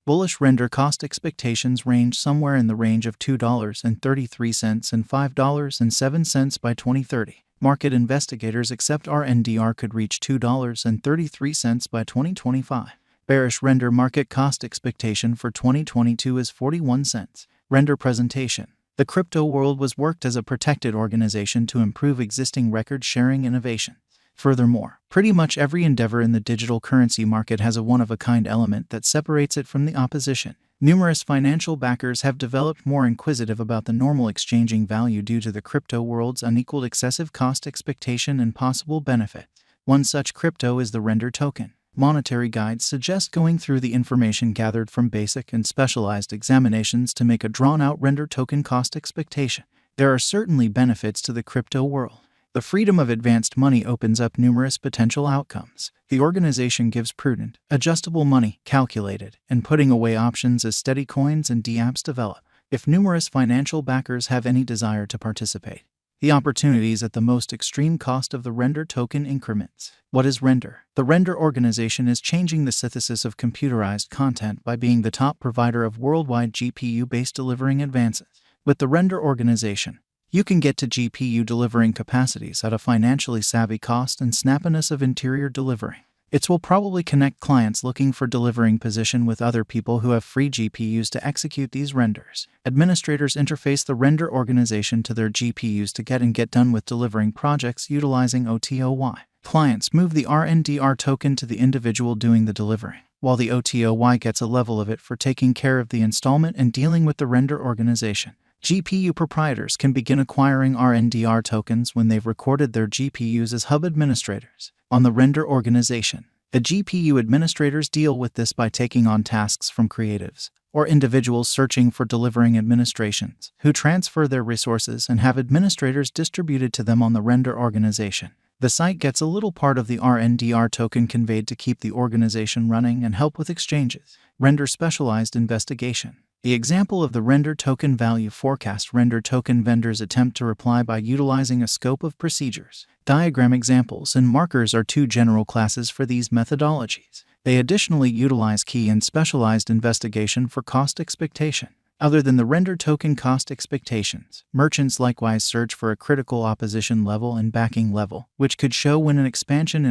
Bullish Rndr cost expectations range somewhere in the range of $2.33 and $5.07 by 2030. Market investigators accept Rndr could reach $2.33 by 2025. Bearish Rndr market cost expectation for 2022 is 41 cents. Rndr presentation. The crypto world was worked as a protected organization to improve existing record-sharing innovation. Furthermore, pretty much every endeavor in the digital currency market has a one-of-a-kind element that separates it from the opposition. Numerous financial backers have developed more inquisitive about the normal exchanging value due to the crypto world's unequaled excessive cost expectation and possible benefit. One such crypto is the Rndr token. Monetary guides suggest going through the information gathered from basic and specialized examinations to make a drawn-out Rndr token cost expectation. There are certainly benefits to the crypto world. The freedom of advanced money opens up numerous potential outcomes. The organization gives prudent, adjustable money, calculated, and putting away options as steady coins and dApps develop. If numerous financial backers have any desire to participate, the opportunities at the most extreme cost of the Rndr token increments. What is Rndr? The Rndr organization is changing the synthesis of computerized content by being the top provider of worldwide GPU-based delivering advances. With the Rndr organization, you can get to GPU delivering capacities at a financially savvy cost and snappiness of interior delivering. It will probably connect clients looking for delivering position with other people who have free GPUs to execute these renders. Administrators interface the Rndr organization to their GPUs to get done with delivering projects utilizing OTOY. Clients move the Rndr token to the individual doing the delivering, while the OTOY gets a level of it for taking care of the installment and dealing with the Rndr organization. GPU proprietors can begin acquiring Rndr tokens when they've recorded their GPUs as hub administrators. On the Rndr organization, the GPU administrators deal with this by taking on tasks from creatives or individuals searching for delivering administrations, who transfer their resources and have administrators distributed to them on the Rndr organization. The site gets a little part of the Rndr token conveyed to keep the organization running and help with exchanges. Rndr specialized investigation. The example of the Rndr token value forecast. Rndr token vendors attempt to reply by utilizing a scope of procedures. Diagram examples and markers are two general classes for these methodologies. They additionally utilize key and specialized investigation for cost expectation. Other than the Rndr token cost expectations, merchants likewise search for a critical opposition level and backing level, which could show when an expansion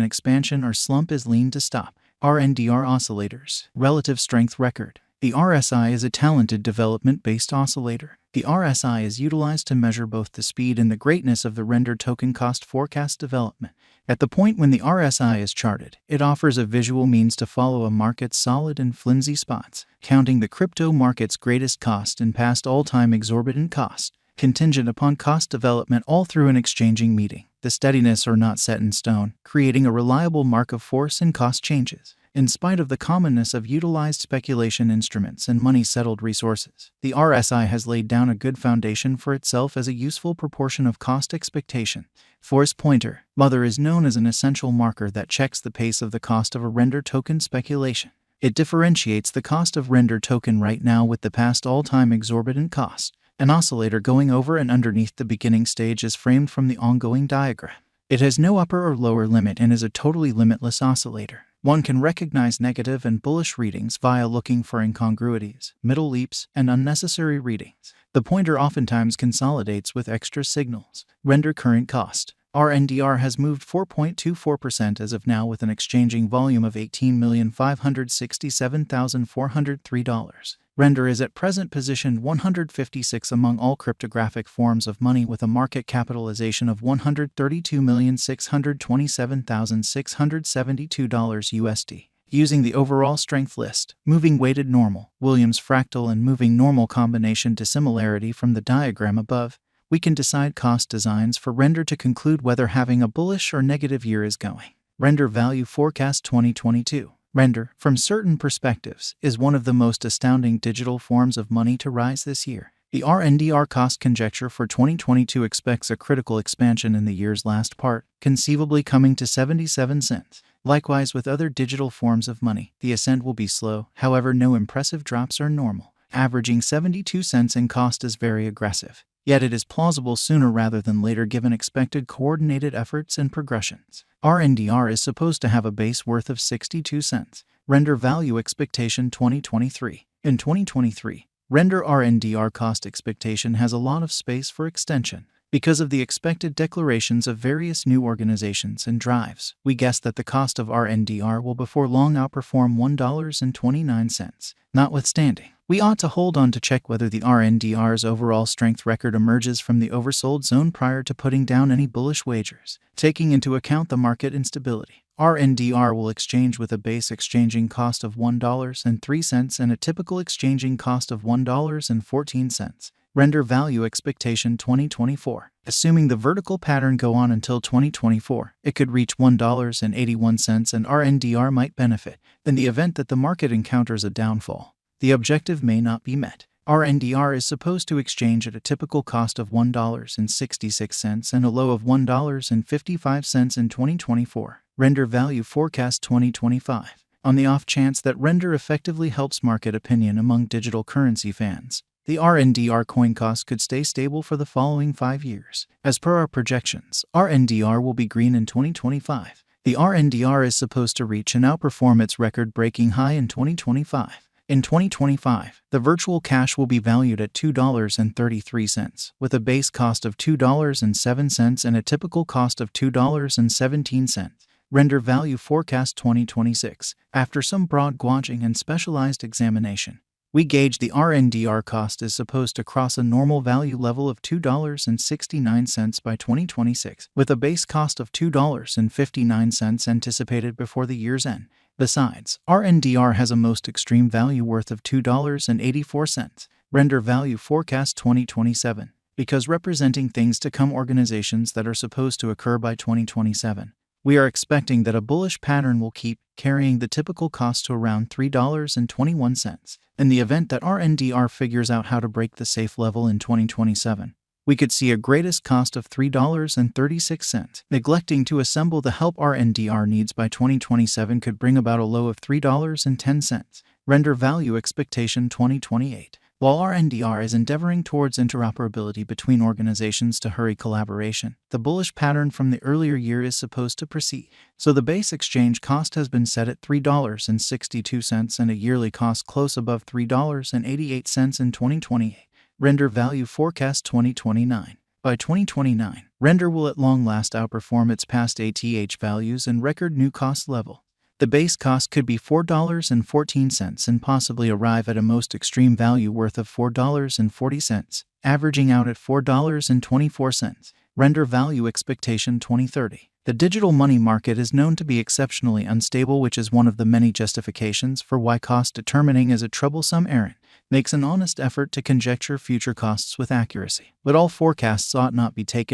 or slump is lean to stop. Rndr oscillators. Relative strength record. The RSI is a talented development-based oscillator. The RSI is utilized to measure both the speed and the greatness of the Rndr token cost forecast development. At the point when the RSI is charted, it offers a visual means to follow a market's solid and flimsy spots, counting the crypto market's greatest cost and past all-time exorbitant cost, contingent upon cost development all through an exchanging meeting. The steadiness are not set in stone, creating a reliable mark of force and cost changes. In spite of the commonness of utilized speculation instruments and money-settled resources, the RSI has laid down a good foundation for itself as a useful proportion of cost expectation. Force pointer. Mother is known as an essential marker that checks the pace of the cost of a Rndr token speculation. It differentiates the cost of Rndr token right now with the past all-time exorbitant cost. An oscillator going over and underneath the beginning stage is framed from the ongoing diagram. It has no upper or lower limit and is a totally limitless oscillator. One can recognize negative and bullish readings via looking for incongruities, middle leaps, and unnecessary readings. The pointer oftentimes consolidates with extra signals. Rndr current cost. Rndr has moved 4.24% as of now with an exchanging volume of $18,567,403. Rndr is at present positioned 156 among all cryptographic forms of money with a market capitalization of $132,627,672 USD. Using the overall strength list, moving weighted normal, Williams fractal and moving normal combination dissimilarity from the diagram above, we can decide cost designs for Rndr to conclude whether having a bullish or negative year is going. Rndr value forecast 2022. Rndr, from certain perspectives, is one of the most astounding digital forms of money to rise this year. The Rndr cost conjecture for 2022 expects a critical expansion in the year's last part, conceivably coming to 77 cents. Likewise with other digital forms of money, the ascent will be slow, however no impressive drops are normal. Averaging 72 cents in cost is very aggressive. yet it is plausible sooner rather than later given expected coordinated efforts and progressions. Rndr is supposed to have a base worth of 62 cents. Rndr value expectation 2023. In 2023, Rndr cost expectation has a lot of space for extension. Because of the expected declarations of various new organizations and drives, we guess that the cost of Rndr will before long outperform $1.29. Notwithstanding, we ought to hold on to check whether the Rndr's overall strength record emerges from the oversold zone prior to putting down any bullish wagers. Taking into account the market instability, Rndr will exchange with a base exchanging cost of $1.03 and a typical exchanging cost of $1.14. Rndr value expectation 2024. Assuming the vertical pattern go on until 2024, it could reach $1.81 and Rndr might benefit. In the event that the market encounters a downfall, the objective may not be met. Rndr is supposed to exchange at a typical cost of $1.66 and a low of $1.55 in 2024. Rndr value forecast 2025. On the off chance that Rndr effectively helps market opinion among digital currency fans, the Rndr coin cost could stay stable for the following 5 years. As per our projections, Rndr will be green in 2025. The Rndr is supposed to reach and outperform its record-breaking high in 2025. In 2025, the virtual cash will be valued at $2.33, with a base cost of $2.07 and a typical cost of $2.17. Rndr value forecast 2026. After some broad gauging and specialized examination, we gauge the Rndr cost is supposed to cross a normal value level of $2.69 by 2026, with a base cost of $2.59 anticipated before the year's end. Besides, Rndr has a most extreme value worth of $2.84. Rndr value forecast 2027, because representing things to come organizations that are supposed to occur by 2027. We are expecting that a bullish pattern will keep carrying the typical cost to around $3.21. In the event that Rndr figures out how to break the safe level in 2027, we could see a greatest cost of $3.36. Neglecting to assemble the help Rndr needs by 2027 could bring about a low of $3.10. Rndr value expectation 2028. While Rndr is endeavoring towards interoperability between organizations to hurry collaboration, the bullish pattern from the earlier year is supposed to proceed. So the base exchange cost has been set at $3.62 and a yearly cost close above $3.88 in 2028. Rndr value forecast 2029. By 2029, Rndr will at long last outperform its past ATH values and record new cost level. The base cost could be $4.14 and possibly arrive at a most extreme value worth of $4.40, averaging out at $4.24. Rndr value expectation 2030. The digital money market is known to be exceptionally unstable, which is one of the many justifications for why cost determining is a troublesome errand. Makes an honest effort to conjecture future costs with accuracy, but all forecasts ought not be taken